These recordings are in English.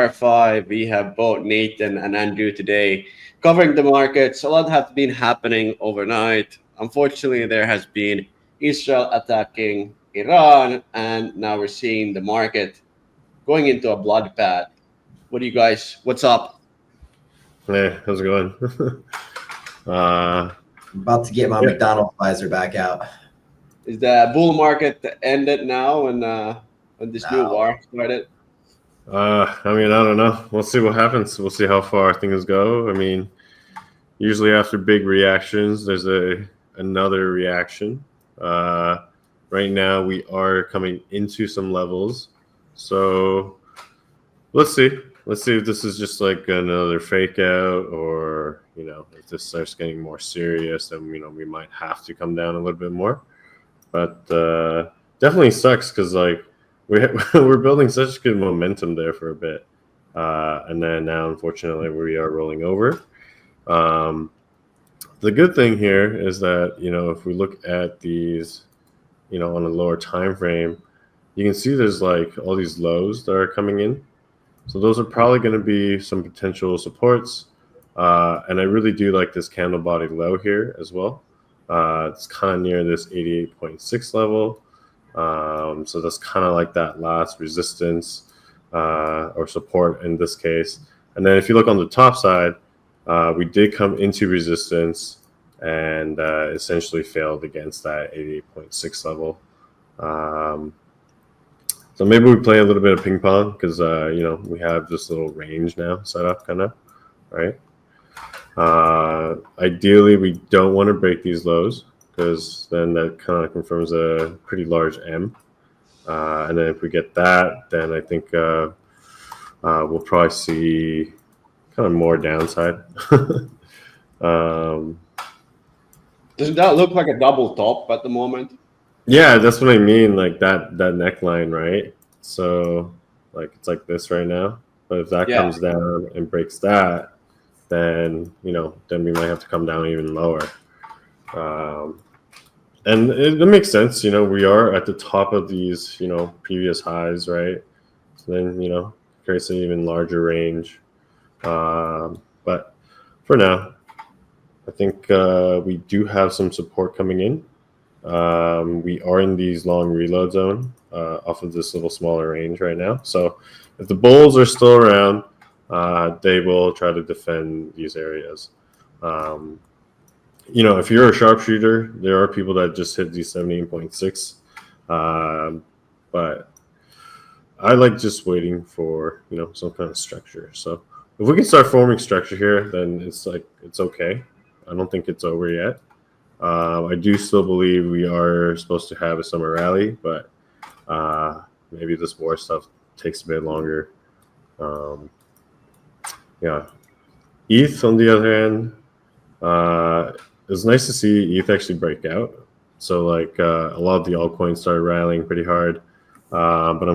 Acquire.Fi. We have both Nathan and Andrew today covering the markets. A lot has been happening overnight. Unfortunately, there has been Israel attacking Iran, and now we're seeing the market going into a bloodbath. What's up? Hey, how's it going? uh, I'm about to get my Yeah. McDonald's visor back out. Is the bull market ended now when this new No. war started? I mean, I don't know. We'll see what happens. We'll see how far things go. I mean, usually after big reactions, there's another reaction. Right now, we are coming into some levels, so let's see. Let's see if this is just like another fake out, or if this starts getting more serious, then we might have to come down a little bit more. But definitely sucks because like we're building such good momentum there for a bit, and then now unfortunately we are rolling over. The good thing here is that if we look at these on a lower time frame, you can see there's like all these lows that are coming in. So those are probably going to be some potential supports. And I really do like this candle body low here as well. It's kind of near this 88.6 level. So that's kind of like that last resistance or support in this case. And then if you look on the top side, we did come into resistance and essentially failed against that 88.6 level. So maybe we play a little bit of ping pong because, we have this little range now set up kind of, right? Ideally, we don't want to break these lows because then that kind of confirms a pretty large M. And then if we get that, then I think we'll probably see kind of more downside. Doesn't that look like a double top at the moment? Yeah, that's what I mean. Like that neckline, right? So like it's like this right now. But if that comes down and breaks that, then then we might have to come down even lower. And it makes sense. We are at the top of these previous highs, right? So then creates an even larger range. But for now, I think we do have some support coming in. We are in these long reload zone off of this little smaller range right now. So if the bulls are still around, they will try to defend these areas. If you're a sharpshooter, there are people that just hit these 17.6. But I like just waiting for some kind of structure. So if we can start forming structure here, then it's okay. I don't think it's over yet. I do still believe we are supposed to have a summer rally, but maybe this war stuff takes a bit longer. ETH, on the other hand, it was nice to see ETH actually break out. So like a lot of the altcoins started rallying pretty hard, but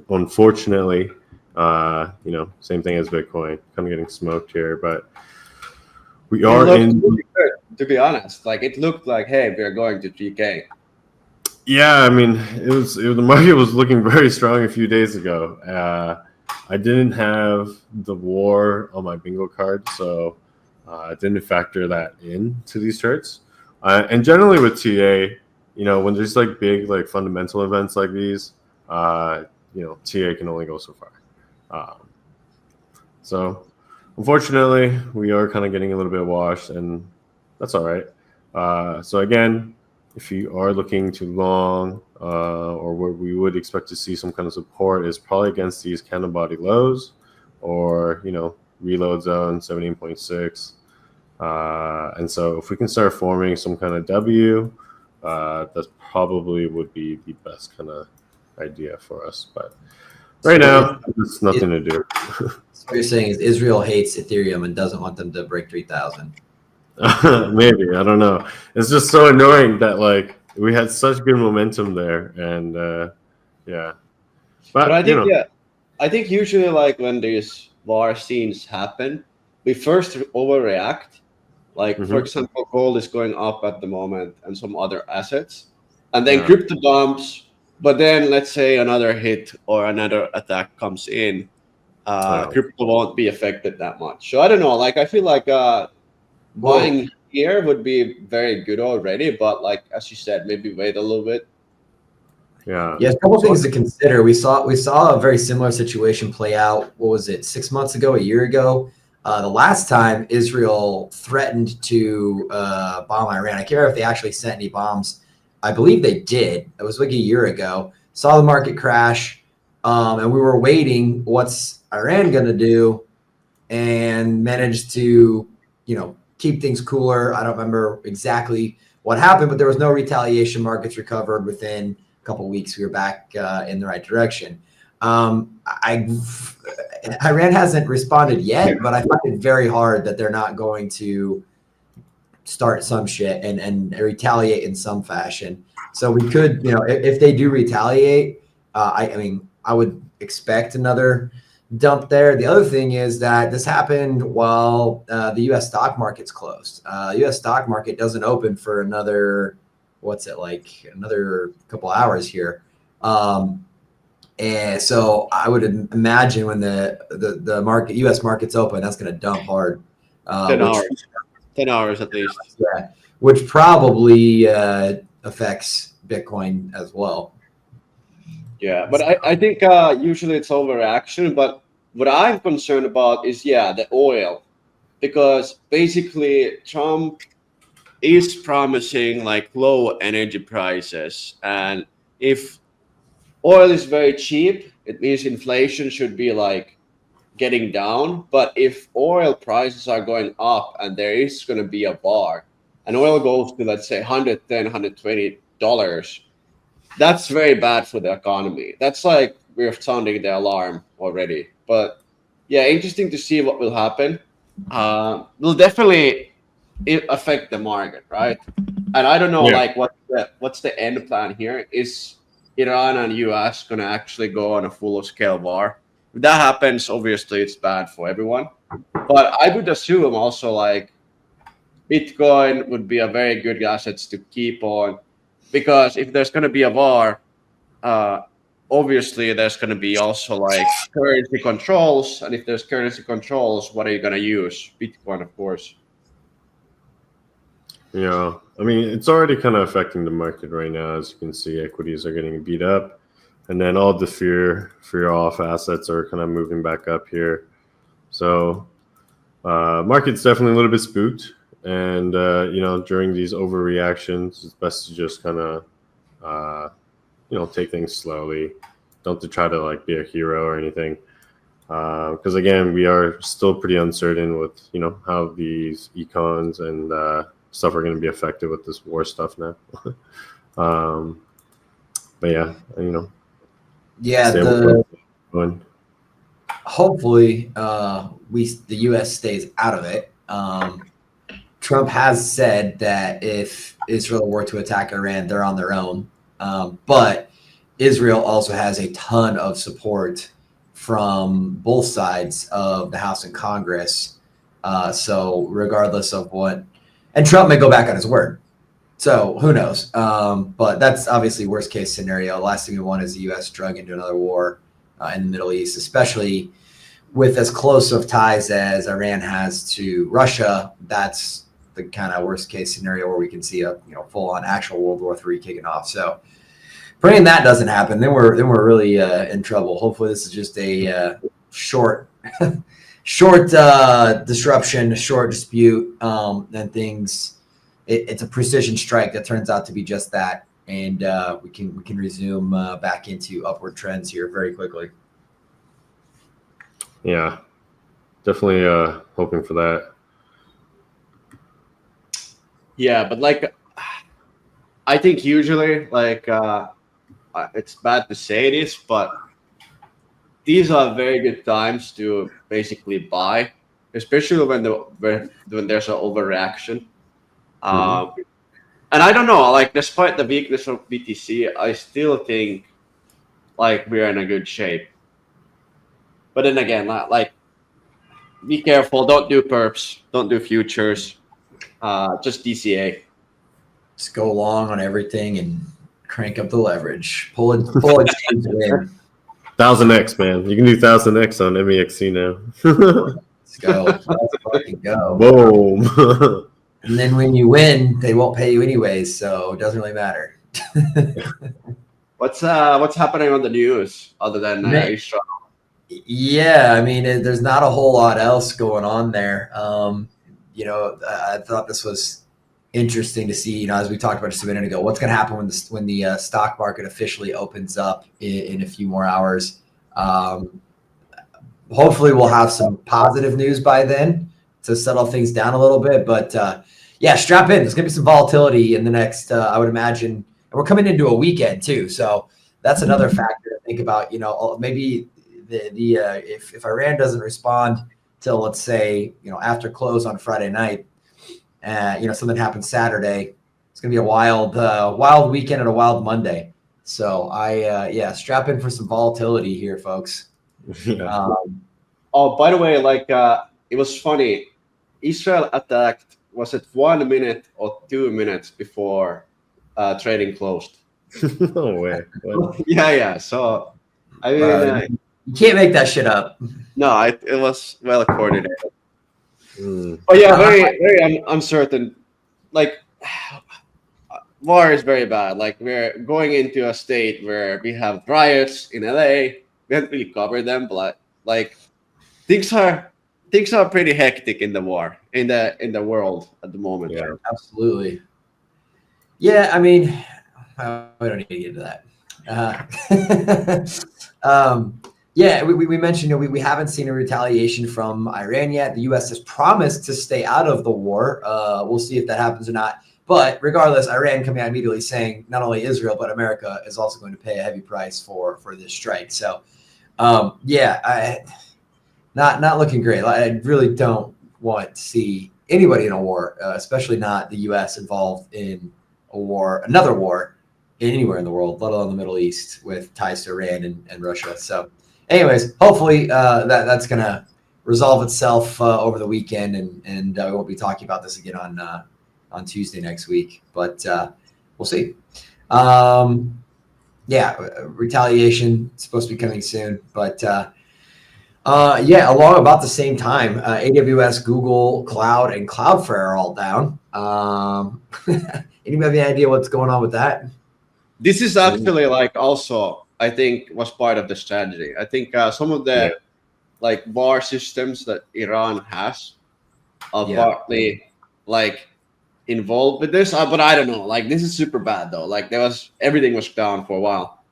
unfortunately, same thing as Bitcoin, kind of getting smoked here. But we are in. Really good, to be honest, like it looked like, hey, we're going to 3K. Yeah, I mean, the market was looking very strong a few days ago. I didn't have the war on my bingo card, so I didn't factor that in to these charts. And generally with TA, when there's like big like fundamental events like these, TA can only go so far. So unfortunately, we are kind of getting a little bit washed, and that's all right. So again, if you are looking to long, or where we would expect to see some kind of support is probably against these candle body lows, or reload zone 17.6. And so if we can start forming some kind of W, that probably would be the best kind of idea for us. But right now, there's nothing to do. So what you're saying is Israel hates Ethereum and doesn't want them to break 3,000. Maybe, I don't know. It's just so annoying that like we had such good momentum there, and yeah. But I think I think usually like when these war scenes happen, we first overreact. Like for example, gold is going up at the moment, and some other assets, and then crypto dumps. But then let's say another hit or another attack comes in, Yeah. crypto won't be affected that much. So I don't know. Like I feel like Well, buying here would be very good already, but like as you said, maybe wait a little bit. Yeah. yeah, a couple So things to consider. We saw a very similar situation play out. What was it? 6 months ago, a year ago. The last time Israel threatened to bomb Iran, I can't remember if they actually sent any bombs. I believe they did. It was like a year ago. Saw the market crash, and we were waiting. What's Iran going to do? And managed to, keep things cooler. I don't remember exactly what happened, but there was no retaliation. Markets recovered within a couple of weeks. We were back in the right direction. Iran hasn't responded yet, but I find it very hard that they're not going to start some shit and retaliate in some fashion. So we could, if they do retaliate, I would expect another dump there. The other thing is that this happened while the U.S. stock market's closed. The U.S. stock market doesn't open for another, another couple hours here. And so I would imagine when the market, U.S. market's open, that's going to dump hard. 10 hours at least. Yeah, which probably affects Bitcoin as well. Yeah, but I think usually it's overreaction. But what I'm concerned about is, the oil. Because basically Trump is promising like low energy prices. And if oil is very cheap, it means inflation should be like getting down. But if oil prices are going up and there is going to be a bar and oil goes to, let's say, $110, $120, that's very bad for the economy. That's like we're sounding the alarm already. But yeah, interesting to see what will happen. Will definitely affect the market, right? And I don't know, Yeah. like what's the end plan here? Is Iran and US going to actually go on a full scale war? If that happens, obviously it's bad for everyone. But I would assume also like Bitcoin would be a very good asset to keep on, because if there's going to be a war, uh, obviously there's going to be also like currency controls, and if there's currency controls, what are you going to use? Bitcoin, of course. Yeah, I mean, it's already kind of affecting the market right now. As you can see, equities are getting beat up, and then all the fear off assets are kind of moving back up here. So, market's definitely a little bit spooked, and during these overreactions, it's best to just kind of take things slowly. Don't to try to like be a hero or anything, because again, we are still pretty uncertain with how these econs and stuff are going to be affected with this war stuff now. But yeah, Yeah, hopefully the U.S. stays out of it. Trump has said that if Israel were to attack Iran, they're on their own. But Israel also has a ton of support from both sides of the House and Congress. So regardless of what, and Trump may go back on his word. So who knows? But that's obviously worst case scenario. Last thing we want is the U.S. drug into another war in the Middle East, especially with as close of ties as Iran has to Russia. That's the kind of worst case scenario where we can see a full on actual World War III kicking off. So praying that doesn't happen, then we're really in trouble. Hopefully this is just a short disruption, a short dispute, and things. It's a precision strike that turns out to be just that, and we can resume back into upward trends here very quickly. Yeah, definitely hoping for that. Yeah, but like, I think usually like it's bad to say this, but these are very good times to basically buy, especially when there's an overreaction. And I don't know, like despite the weakness of BTC, I still think like we're in a good shape. But then again, like be careful, don't do perps, don't do futures, just DCA. Just go long on everything and crank up the leverage. Pull a James win. 1000x, man. You can do 1000x on MEXC now. Let's go. Let's fucking go. Boom. And then when you win, they won't pay you anyways, so it doesn't really matter. What's happening on the news other than Israel? Yeah, I mean, there's not a whole lot else going on there. I thought this was interesting to see. As we talked about just a minute ago, what's going to happen when the stock market officially opens up in a few more hours. Hopefully, we'll have some positive news by then to settle things down a little bit. But strap in. There's going to be some volatility in the next. I would imagine, and we're coming into a weekend too, so that's another factor to think about. Maybe if Iran doesn't respond till, let's say, after close on Friday night, something happens Saturday, it's going to be a wild weekend and a wild Monday. So strap in for some volatility here, folks. Yeah. By the way, it was funny. Israel attacked, was it 1 minute or 2 minutes before trading closed? No way. What? Yeah. So, I mean, you can't make that shit up. No, it was well coordinated. Mm. But yeah, very, very uncertain. War is very bad. We're going into a state where we have riots in LA. We haven't really covered them, but things are pretty hectic in the war in the world at the moment. Yeah. Absolutely. Yeah, I mean, we don't need to get into that. We mentioned we haven't seen a retaliation from Iran yet. The U.S. has promised to stay out of the war. We'll see if that happens or not. But regardless, Iran coming out immediately saying not only Israel but America is also going to pay a heavy price for this strike. So, not looking great. I really don't want to see anybody in a war, especially not the U.S. involved in another war anywhere in the world, let alone the Middle East, with ties to Iran and Russia. So, anyways, hopefully that's going to resolve itself over the weekend, and we won't be talking about this again on Tuesday next week. But we'll see. Retaliation is supposed to be coming soon, but along about the same time, AWS, Google Cloud, and Cloudflare are all down. Anybody have any idea what's going on with that? This is actually also, I think, was part of the strategy. I think some of the VAR systems that Iran has are partly involved with this, but I don't know. This is super bad though. Everything was down for a while.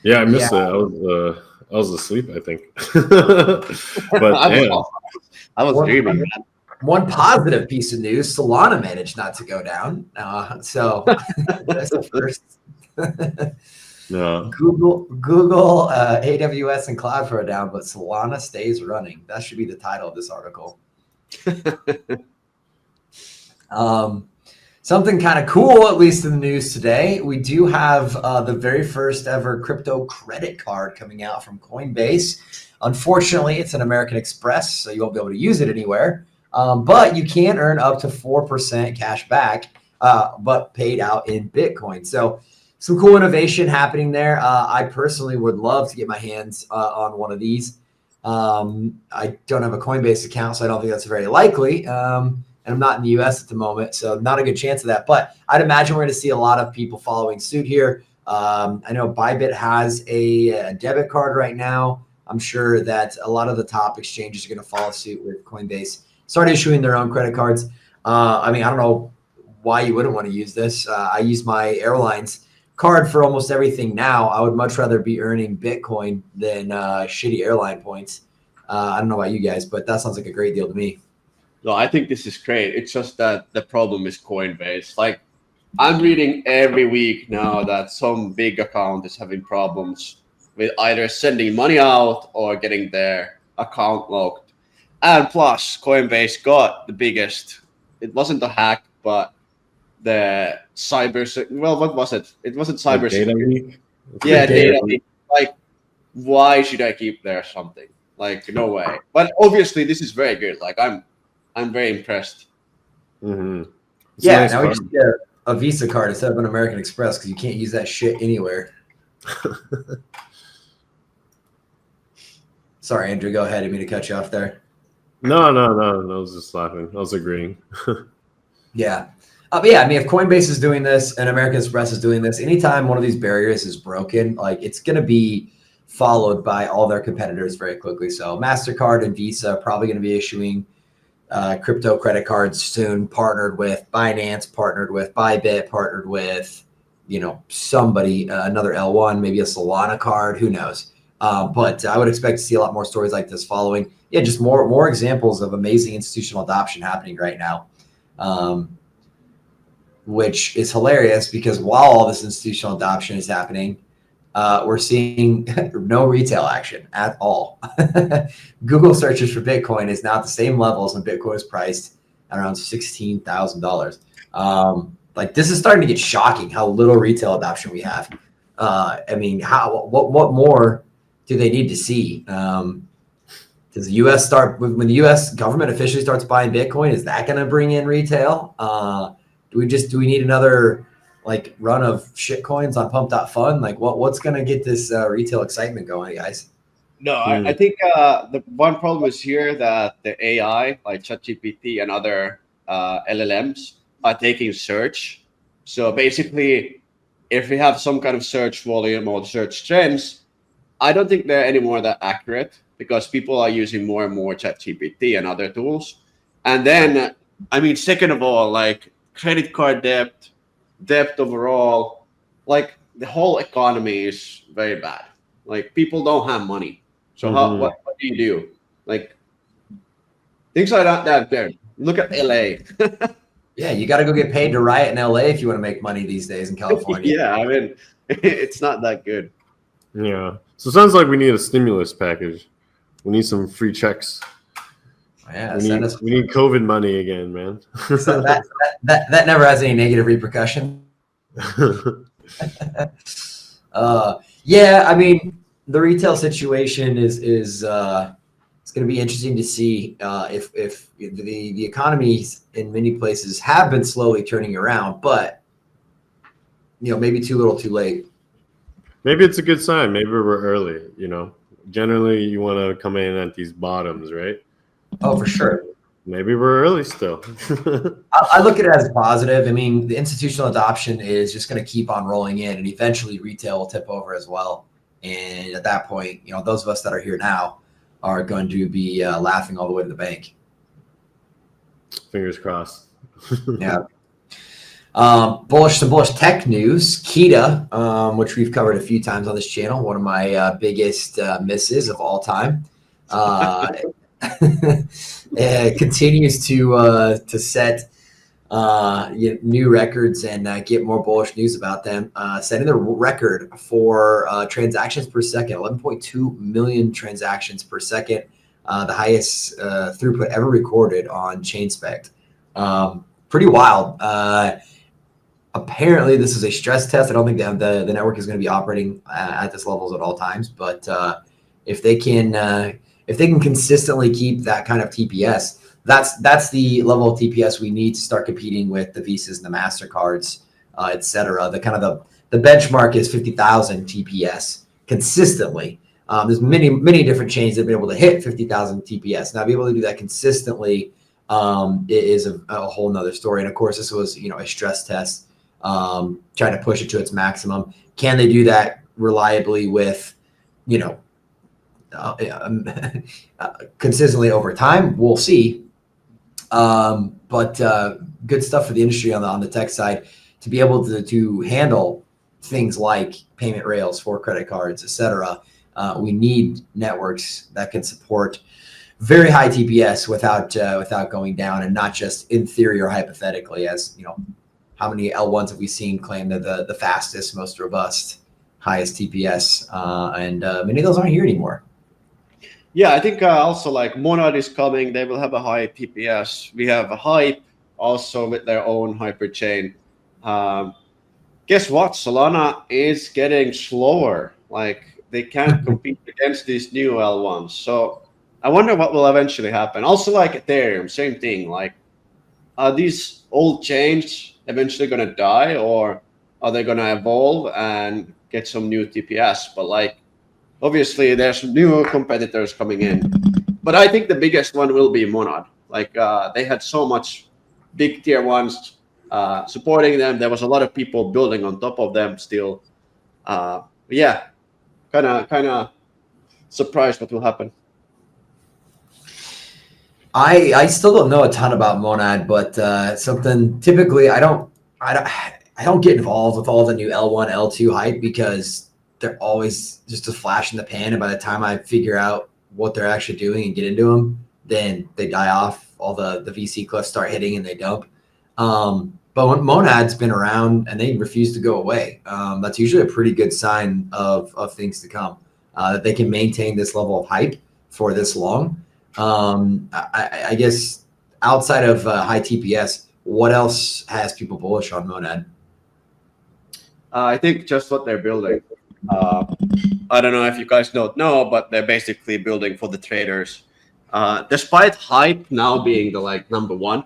Yeah, I missed it. I was asleep, I think. But I was dreaming, man. One positive piece of news: Solana managed not to go down. So that's the first. No. Google, AWS, and Cloudflare are down, but Solana stays running. That should be the title of this article. Something kind of cool, at least in the news today. We do have the very first ever crypto credit card coming out from Coinbase. Unfortunately, it's an American Express, so you won't be able to use it anywhere. But you can earn up to 4% cash back, but paid out in Bitcoin. So some cool innovation happening there. I personally would love to get my hands on one of these. I don't have a Coinbase account, so I don't think that's very likely. And I'm not in the US at the moment, so not a good chance of that. But I'd imagine we're going to see a lot of people following suit here. I know Bybit has a debit card right now. I'm sure that a lot of the top exchanges are going to follow suit with Coinbase, start issuing their own credit cards. I don't know why you wouldn't want to use this. I use my airlines card for almost everything now. I would much rather be earning Bitcoin than shitty airline points. I don't know about you guys, but that sounds like a great deal to me. No, I think this is great. It's just that the problem is Coinbase. I'm reading every week now that some big account is having problems with either sending money out or getting their account locked. And plus, Coinbase got the biggest. It wasn't a hack, but the cyber. Well, what was it? It wasn't cyber. Data leak? Yeah, data leak. Why should I keep there something? No way. But obviously, this is very good. I'm very impressed. Mm-hmm. Yeah, now we just get a Visa card instead of an American Express because you can't use that shit anywhere. Sorry, Andrew, go ahead. I didn't mean to cut you off there. No. I was just laughing. I was agreeing. Yeah. But yeah, I mean, if Coinbase is doing this and American Express is doing this, anytime one of these barriers is broken, like it's going to be followed by all their competitors very quickly. So MasterCard and Visa are probably going to be issuing crypto credit cards soon, partnered with Binance, partnered with Bybit, partnered with, somebody, another L1, maybe a Solana card, who knows? But I would expect to see a lot more stories like this following. Yeah, just more examples of amazing institutional adoption happening right now. Which is hilarious because while all this institutional adoption is happening, we're seeing no retail action at all. Google searches for Bitcoin is now at the same levels when Bitcoin is priced at around $16,000. Like this is starting to get shocking how little retail adoption we have. I mean, what more do they need to see? Does the U.S. when the U.S. government officially starts buying Bitcoin? Is that going to bring in retail? Do we need another like run of shit coins on pump.fun? Like what's going to get this retail excitement going, guys? No, I think the one problem is here that the AI, like ChatGPT and other LLMs, are taking search. So basically, if we have some kind of search volume or search trends, I don't think they're anymore that accurate because people are using more and more ChatGPT and other tools. And then, I mean, second of all, like credit card debt overall, like the whole economy is very bad. Like people don't have money. So what do you do? Like things are not that good. Look at LA. Yeah, you got to go get paid to riot in LA if you want to make money these days in California. Yeah, I mean, it's not that good. Yeah. So it sounds like we need a stimulus package. We need some free checks. Yeah, we need COVID money again, man. So that never has any negative repercussion. Yeah, I mean, the retail situation is it's going to be interesting to see if the economies in many places have been slowly turning around, but maybe too little, too late. Maybe it's a good sign. Maybe we're early. Generally you want to come in at these bottoms, right? Oh, for sure. Maybe we're early still. I look at it as positive. I mean, the institutional adoption is just going to keep on rolling in, and eventually retail will tip over as well. And at that point, those of us that are here now are going to be laughing all the way to the bank. Fingers crossed. Yeah. Some bullish tech news. Kita, which we've covered a few times on this channel, one of my biggest misses of all time. It continues to set new records and get more bullish news about them, setting the record for transactions per second, 11.2 million transactions per second, the highest throughput ever recorded on ChainSpect. Pretty wild. Apparently, this is a stress test. I don't think the network is going to be operating at this levels at all times, but if they can consistently keep that kind of TPS, that's the level of TPS we need to start competing with the Visas and the MasterCards, et cetera. The kind of the benchmark is 50,000 TPS consistently. There's many different chains that have been able to hit 50,000 TPS. Now, be able to do that consistently is a whole nother story. And of course, this was a stress test, trying to push it to its maximum. Can they do that reliably with consistently over time? We'll see. But good stuff for the industry on the tech side to be able to handle things like payment rails for credit cards, et cetera. We need networks that can support very high TPS without going down, and not just in theory or hypothetically. As how many L1s have we seen claim that the fastest, most robust, highest TPS, and many of those aren't here anymore. Yeah, I think also like Monad is coming. They will have a high TPS. We have a Hype also with their own hyperchain. Guess what? Solana is getting slower. Like they can't compete against these new L1s. So I wonder what will eventually happen. Also, like Ethereum, same thing. Like, are these old chains eventually going to die, or are they going to evolve and get some new TPS? But like, obviously there's new competitors coming in, but I think the biggest one will be Monad. Like they had so much big tier ones supporting them. There was a lot of people building on top of them still. Yeah, kind of surprised what will happen. I still don't know a ton about Monad, but something typically I don't get involved with all the new L1, L2 hype because they're always just a flash in the pan. And by the time I figure out what they're actually doing and get into them, then they die off. All the VC cliffs start hitting and they dump. But when Monad's been around and they refuse to go away, that's usually a pretty good sign of things to come. That they can maintain this level of hype for this long. I guess outside of high TPS, what else has people bullish on Monad? I think just what they're building. I don't know if you guys don't know, but they're basically building for the traders. Despite hype now being the like number one,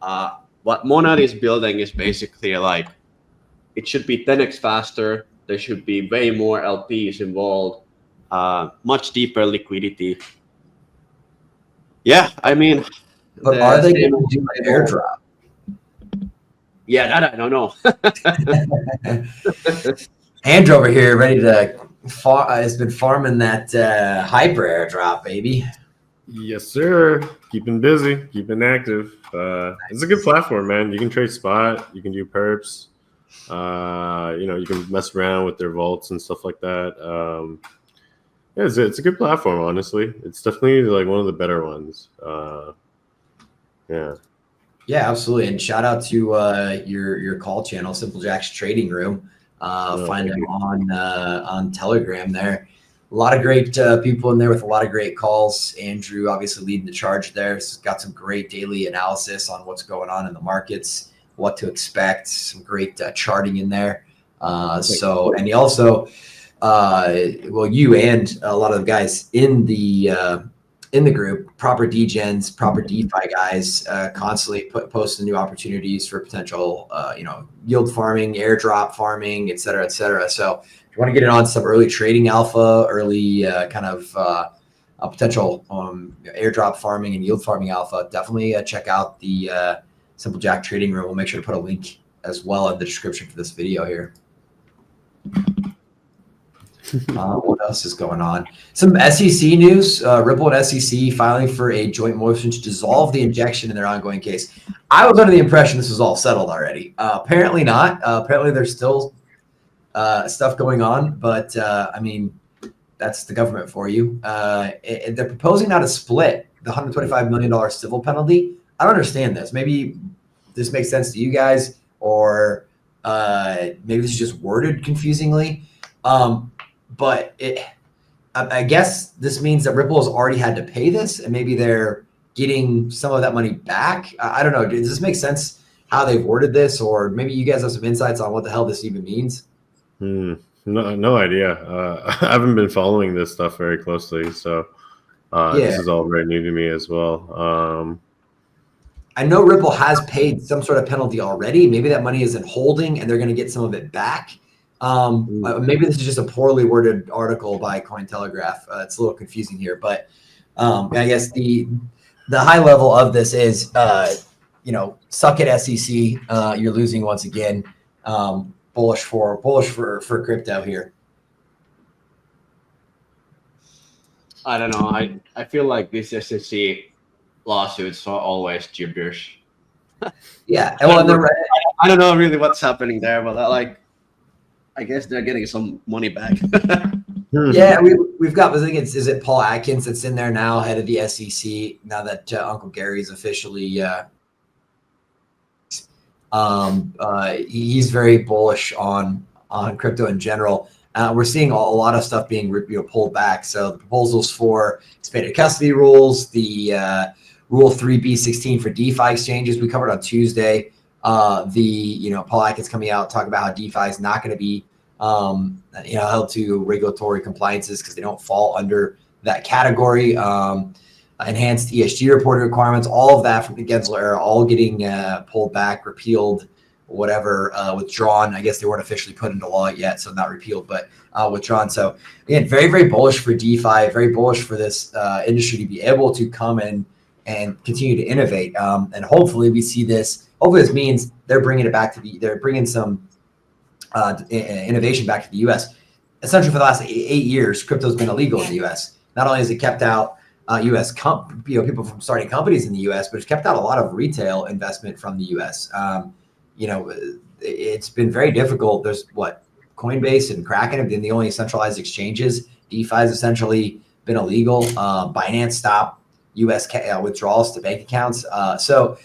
what Monad is building is basically like it should be 10x faster. There should be way more LPs involved, much deeper liquidity. Yeah, I mean, But are they going to do an airdrop? Yeah, that I don't know. Andrew over here, ready to has been farming that hyper airdrop, baby. Yes, sir. Keeping busy, keeping active. It's a good platform, man. You can trade spot, you can do perps. You can mess around with their vaults and stuff like that. Yeah, it's a good platform, honestly. It's definitely like one of the better ones. Yeah. Yeah, absolutely. And shout out to your call channel, Simple Jack's Trading Room. Find them on Telegram there. A lot of great people in there with a lot of great calls. Andrew obviously leading the charge there. He's got some great daily analysis on what's going on in the markets, what to expect, some great charting in there. And he also, you and a lot of the guys in the group, proper degens, proper DeFi guys, constantly posting new opportunities for potential, yield farming, airdrop farming, et cetera, et cetera. So if you want to get it on some early trading alpha, early potential airdrop farming and yield farming alpha, definitely check out the Simple Jack Trading Room. We'll make sure to put a link as well in the description for this video here. What else is going on? Some SEC news. Ripple and SEC filing for a joint motion to dissolve the injection in their ongoing case. I was under the impression this was all settled already. Apparently not. Apparently there's still stuff going on, but that's the government for you. They're proposing now to split the $125 million civil penalty. I don't understand this. Maybe this makes sense to you guys, or maybe this is just worded confusingly. But I guess this means that Ripple has already had to pay this, and maybe they're getting some of that money back. I don't know. Does this make sense how they've worded this, or maybe you guys have some insights on what the hell this even means? No idea. I haven't been following this stuff very closely, so this is all very new to me as well. I know Ripple has paid some sort of penalty already. Maybe that money is in holding, and they're going to get some of it back. Maybe this is just a poorly worded article by Cointelegraph. It's a little confusing here, but I guess the high level of this is, suck it SEC. You're losing once again. Bullish for crypto here. I don't know. I feel like these SEC lawsuits are always gibberish. Yeah, I don't know really what's happening there, but I guess they're getting some money back. Yeah, we've got. I think is it Paul Atkins that's in there now, head of the SEC. Now that Uncle Gary's officially, he's very bullish on crypto in general. We're seeing a lot of stuff being pulled back. So the proposals for expanded custody rules, the Rule 3B16 for DeFi exchanges we covered on Tuesday. Paul Atkins coming out talking about how DeFi is not going to be held to regulatory compliances because they don't fall under that category. Enhanced ESG reporting requirements, all of that from the Gensler era, all getting pulled back, repealed. whatever withdrawn. I guess they weren't officially put into law yet, so not repealed, but withdrawn. So again, very, very bullish for DeFi, very bullish for this industry to be able to come in and continue to innovate. And hopefully we see this. Hopefully this means they're bringing it back to they're bringing some innovation back to the U.S. Essentially, for the last 8 years, crypto's been illegal in the U.S. Not only has it kept out U.S. people from starting companies in the U.S., but it's kept out a lot of retail investment from the U.S. It's been very difficult. There's Coinbase and Kraken have been the only centralized exchanges. DeFi has essentially been illegal. Binance stopped U.S. withdrawals to bank accounts. So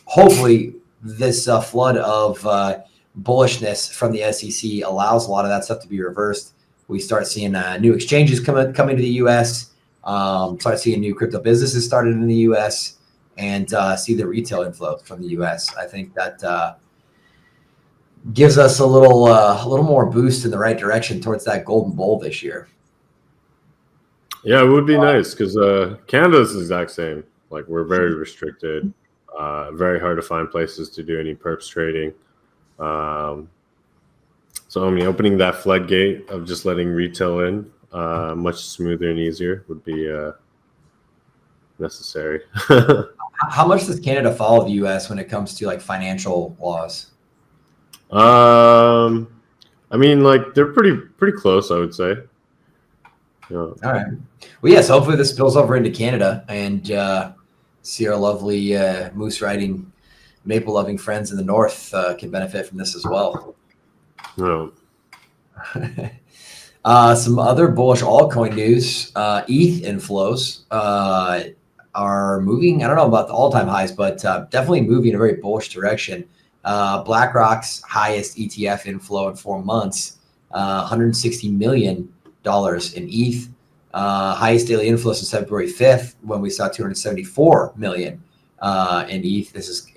hopefully this flood of bullishness from the SEC allows a lot of that stuff to be reversed. We start seeing new exchanges come into the U.S., start seeing new crypto businesses started in the U.S., and see the retail inflow from the U.S. I think that gives us a little more boost in the right direction towards that golden bull this year. Yeah, it would be nice because Canada's the exact same. Like, we're very restricted, very hard to find places to do any perps trading. So, I mean, opening that floodgate of just letting retail in much smoother and easier would be necessary. How much does Canada follow the U.S. when it comes to like financial laws? I mean, like, they're pretty close, I would say. Yeah. All right. Well, yes. Hopefully this spills over into Canada and see our lovely moose riding, maple loving friends in the north can benefit from this as well. No. Some other bullish altcoin news. ETH inflows are moving. I don't know about the all-time highs, but definitely moving in a very bullish direction. BlackRock's highest ETF inflow in 4 months, $160 million in ETH. Highest daily inflow since February 5th, when we saw 274 million in ETH. This is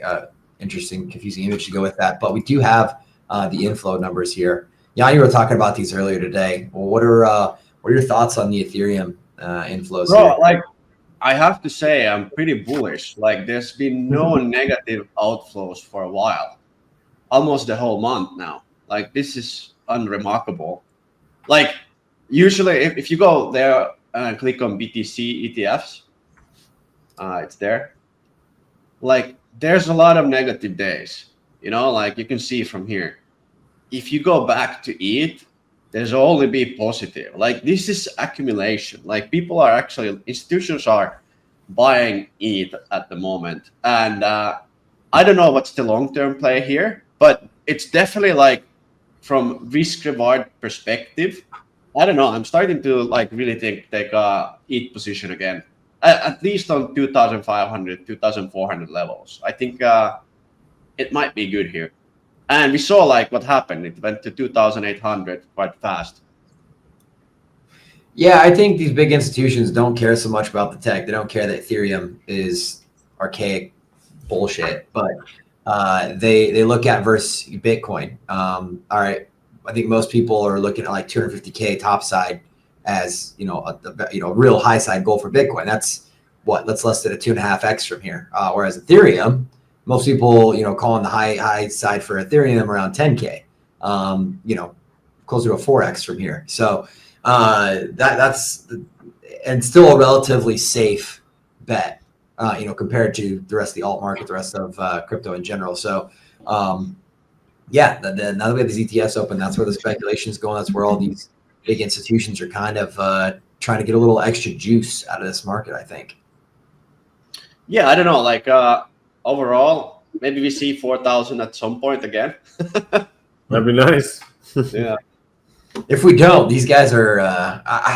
interesting, confusing image to go with that, but we do have the inflow numbers here. Jan, you were talking about these earlier today. Well, what are your thoughts on the Ethereum inflows? Bro, here? like, I have to say, I'm pretty bullish. Like, there's been no negative outflows for a while, almost the whole month now. Like, this is unremarkable. Like, usually, if you go there and click on BTC ETFs, it's there. Like, there's a lot of negative days, like you can see from here. If you go back to ETH, there's only be positive. Like, this is accumulation. Like, institutions are buying ETH at the moment. And I don't know what's the long-term play here, but it's definitely, like, from risk-reward perspective, I don't know. I'm starting to like really take a ETH position again, at least on 2,500, 2,400 levels. I think it might be good here. And we saw like what happened. It went to 2,800 quite fast. Yeah, I think these big institutions don't care so much about the tech. They don't care that Ethereum is archaic bullshit, but they look at versus Bitcoin. All right. I think most people are looking at like 250K top side as a real high side goal for Bitcoin. That's less than a 2.5x from here. Whereas Ethereum, most people calling the high side for Ethereum around 10K. Closer to a 4x from here. So that's and still a relatively safe bet. Compared to the rest of the alt market, the rest of crypto in general. So. Now that we have these ETFs open, that's where the speculation is going. That's where all these big institutions are kind of trying to get a little extra juice out of this market, I think. Yeah, I don't know. Like overall, maybe we see 4,000 at some point again. That'd be nice. Yeah. If we don't, these guys are.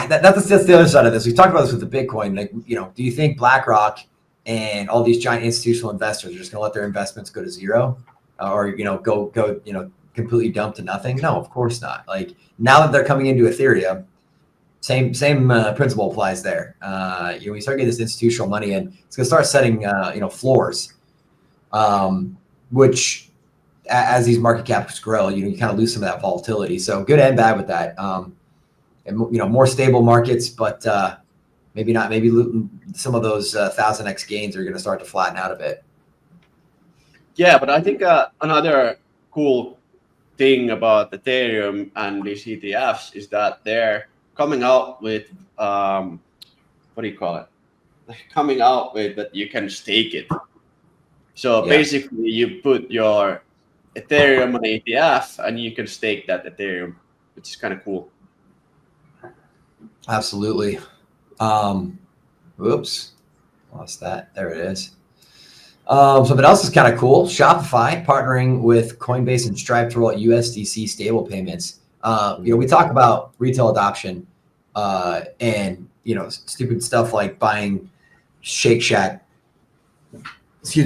That's the other side of this. We talked about this with the Bitcoin. Like, do you think BlackRock and all these giant institutional investors are just going to let their investments go to zero? Or go completely dump to nothing? No, of course not. Like, now that they're coming into Ethereum, same principle applies there. We start getting this institutional money in, it's gonna start setting floors, which as these market caps grow, you kind of lose some of that volatility. So good and bad with that. And more stable markets, but maybe not. Maybe some of those 1,000x gains are going to start to flatten out a bit. Yeah, but I think another cool thing about Ethereum and these ETFs is that they're coming out with what do you call it? Coming out with that you can stake it. So Yeah, basically, you put your Ethereum on ETF and you can stake that Ethereum, which is kind of cool. absolutely. Whoops, lost that. There it is. Something else is kind of cool. Shopify partnering with Coinbase and Stripe to roll out USDC stable payments. We talk about retail adoption and stupid stuff like buying Shake Shack.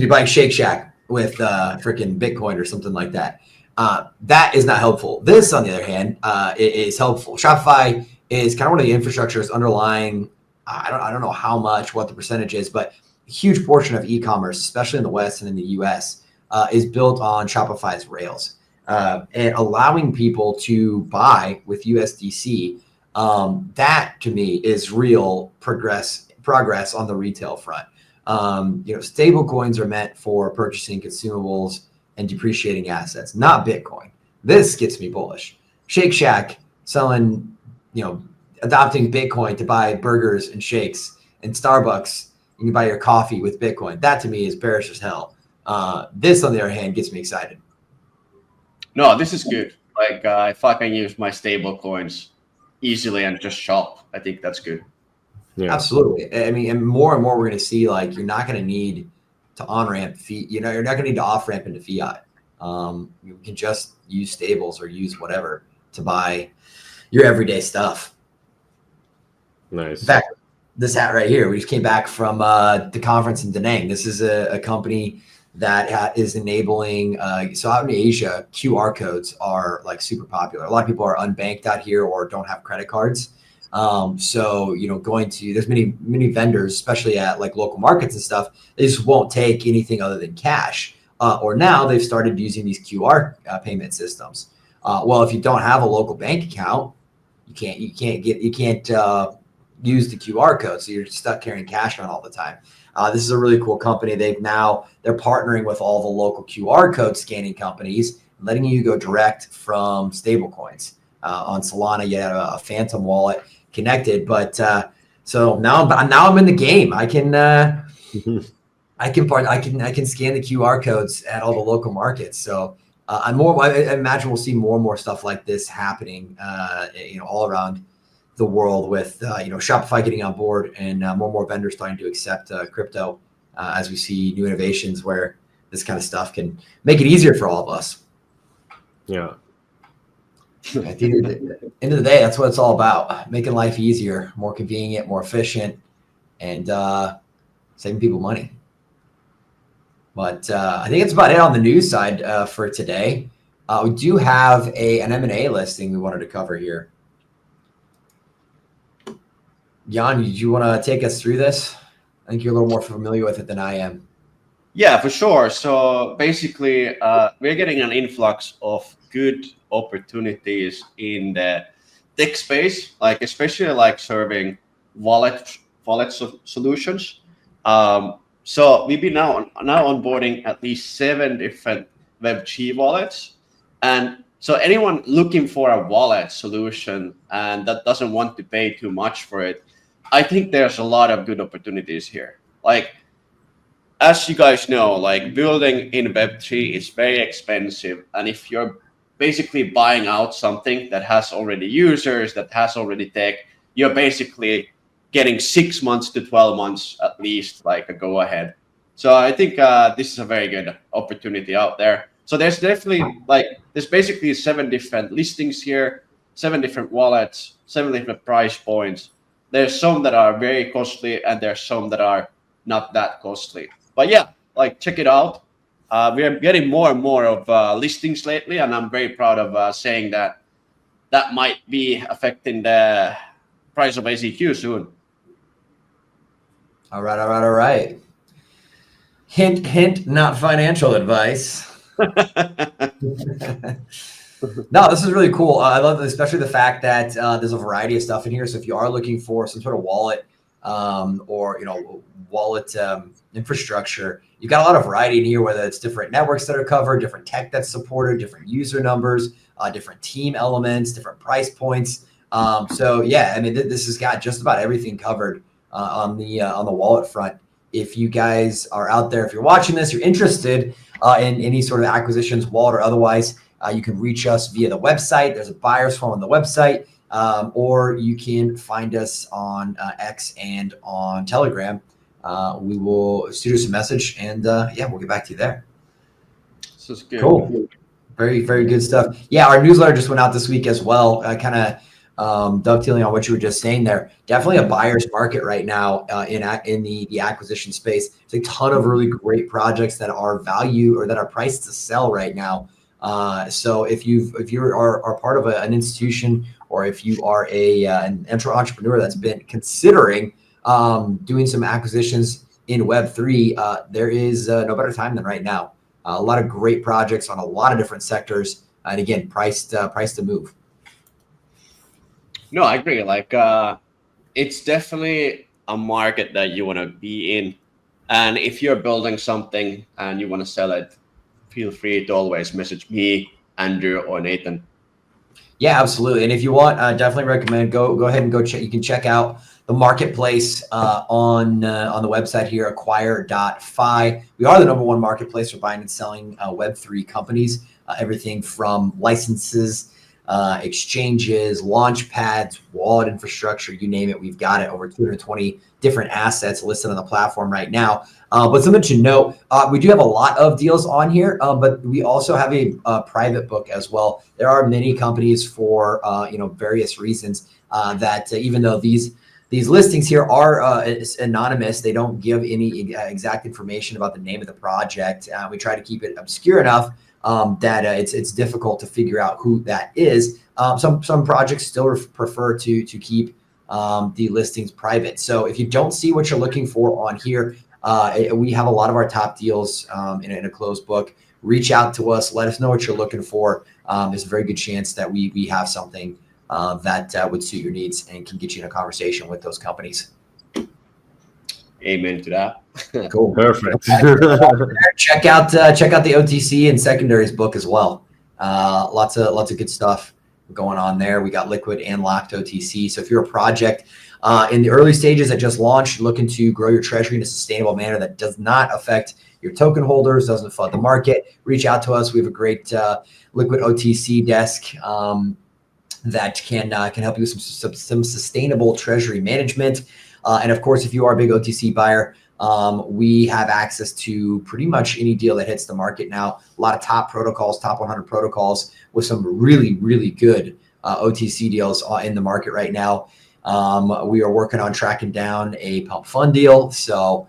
Buying Shake Shack with freaking Bitcoin or something like that. That is not helpful. This, on the other hand, is helpful. Shopify is kind of one of the infrastructures underlying. I don't know how much, what the percentage is, but a huge portion of e-commerce, especially in the West and in the US, is built on Shopify's rails, and allowing people to buy with USDC. That to me is real progress on the retail front. Stable coins are meant for purchasing consumables and depreciating assets, not Bitcoin. This gets me bullish. Shake Shack selling, adopting Bitcoin to buy burgers and shakes, and Starbucks, you can buy your coffee with Bitcoin. That to me is bearish as hell. This, on the other hand, gets me excited. No, this is good. Like if I can use my stable coins easily and just shop, I think that's good. Yeah. Absolutely. I mean, and more we're going to see, like, you're not going to need to on-ramp fee. You're not going to need to off-ramp into fiat. You can just use stables or use whatever to buy your everyday stuff. Nice. In fact, this hat right here, we just came back from the conference in Da Nang. This is a company that is enabling, so out in Asia, QR codes are like super popular. A lot of people are unbanked out here or don't have credit cards. So, there's many vendors, especially at like local markets and stuff, they just won't take anything other than cash. Or now they've started using these QR payment systems. Well, if you don't have a local bank account, you can't use the QR code. So you're stuck carrying cash around all the time. This is a really cool company. They're partnering with all the local QR code scanning companies, letting you go direct from stablecoins. On Solana, you have a Phantom wallet connected, but so now I'm in the game. I can scan the QR codes at all the local markets. So I imagine we'll see more and more stuff like this happening, all around the world with Shopify getting on board and more and more vendors starting to accept crypto as we see new innovations where this kind of stuff can make it easier for all of us. Yeah. At the end of the day, that's what it's all about: making life easier, more convenient, more efficient, and saving people money. But I think it's about it on the news side for today. We do have an M&A listing we wanted to cover here. Jan, did you want to take us through this? I think you're a little more familiar with it than I am. Yeah, for sure. So basically, we're getting an influx of good opportunities in the tech space, like especially like serving wallet solutions. So we've been now onboarding at least 7 different Web3 wallets, and so anyone looking for a wallet solution and that doesn't want to pay too much for it, I think there's a lot of good opportunities here. Like, as you guys know, like building in Web3 is very expensive. And if you're basically buying out something that has already users, that has already tech, you're basically getting 6 months to 12 months at least, like a go ahead. So I think this is a very good opportunity out there. So there's definitely there's basically 7 different listings here, 7 different wallets, 7 different price points. There's some that are very costly and there's some that are not that costly. But yeah, check it out. We are getting more and more of listings lately, and I'm very proud of saying that might be affecting the price of AZQ soon. All right. Hint, hint, not financial advice. No, this is really cool. I love, especially the fact that there's a variety of stuff in here. So if you are looking for some sort of wallet or wallet infrastructure. You've got a lot of variety in here, whether it's different networks that are covered, different tech that's supported, different user numbers, different team elements, different price points. So yeah, I mean, this has got just about everything covered on the wallet front. If you guys are out there, if you're watching this, you're interested in any sort of acquisitions, wallet or otherwise, you can reach us via the website. There's a buyer's form on the website, or you can find us on X and on Telegram. We will shoot us a message, and yeah, we'll get back to you there. This is good. Cool. Very, very good stuff. Yeah, our newsletter just went out this week as well. Kind of dovetailing on what you were just saying there. Definitely a buyer's market right now in the acquisition space. There's a ton of really great projects that are value or that are priced to sell right now. So if you are part of an institution, or if you are an entrepreneur that's been considering doing some acquisitions in Web3, there is no better time than right now. A lot of great projects on a lot of different sectors, and again, priced to move. No, I agree. Like, it's definitely a market that you want to be in, and if you're building something and you want to sell it, feel free to always message me, Andrew, or Nathan. Yeah, absolutely. And if you want, definitely recommend go ahead and go check. You can check out the marketplace on the website here, Acquire.Fi. We are the #1 marketplace for buying and selling Web3 companies. Everything from licenses, exchanges, launch pads, wallet infrastructure, you name it. We've got it. Over 220 different assets listed on the platform right now. But something to note, we do have a lot of deals on here, but we also have a private book as well. There are many companies for various reasons that even though these listings here are anonymous, they don't give any exact information about the name of the project. We try to keep it obscure enough that it's difficult to figure out who that is. Some projects still prefer to keep the listings private. So if you don't see what you're looking for on here, we have a lot of our top deals in a closed book. Reach out to us. Let us know what you're looking for. There's a very good chance that we have something that would suit your needs and can get you in a conversation with those companies. Amen to that. Cool. Perfect. Check out the OTC and secondaries book as well. Lots of good stuff going on there. We got liquid and locked OTC. So if you're a project in the early stages that just launched, looking to grow your treasury in a sustainable manner that does not affect your token holders, doesn't flood the market, reach out to us. We have a great liquid OTC desk that can help you with some sustainable treasury management. And of course, if you are a big OTC buyer, we have access to pretty much any deal that hits the market now. A lot of top protocols, top 100 protocols with some really, really good OTC deals in the market right now. We are working on tracking down a pump fund deal. So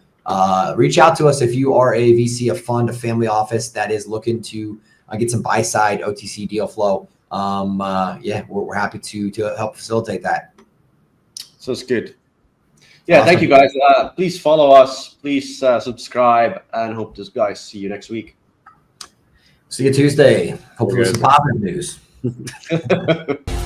reach out to us if you are a VC, a fund, a family office that is looking to get some buy side OTC deal flow. Yeah, we're happy to help facilitate that. So it's good. Yeah, awesome. Thank you guys. Please follow us. Please subscribe, and hope to guys see you next week. See you Tuesday. Hopefully with some positive news.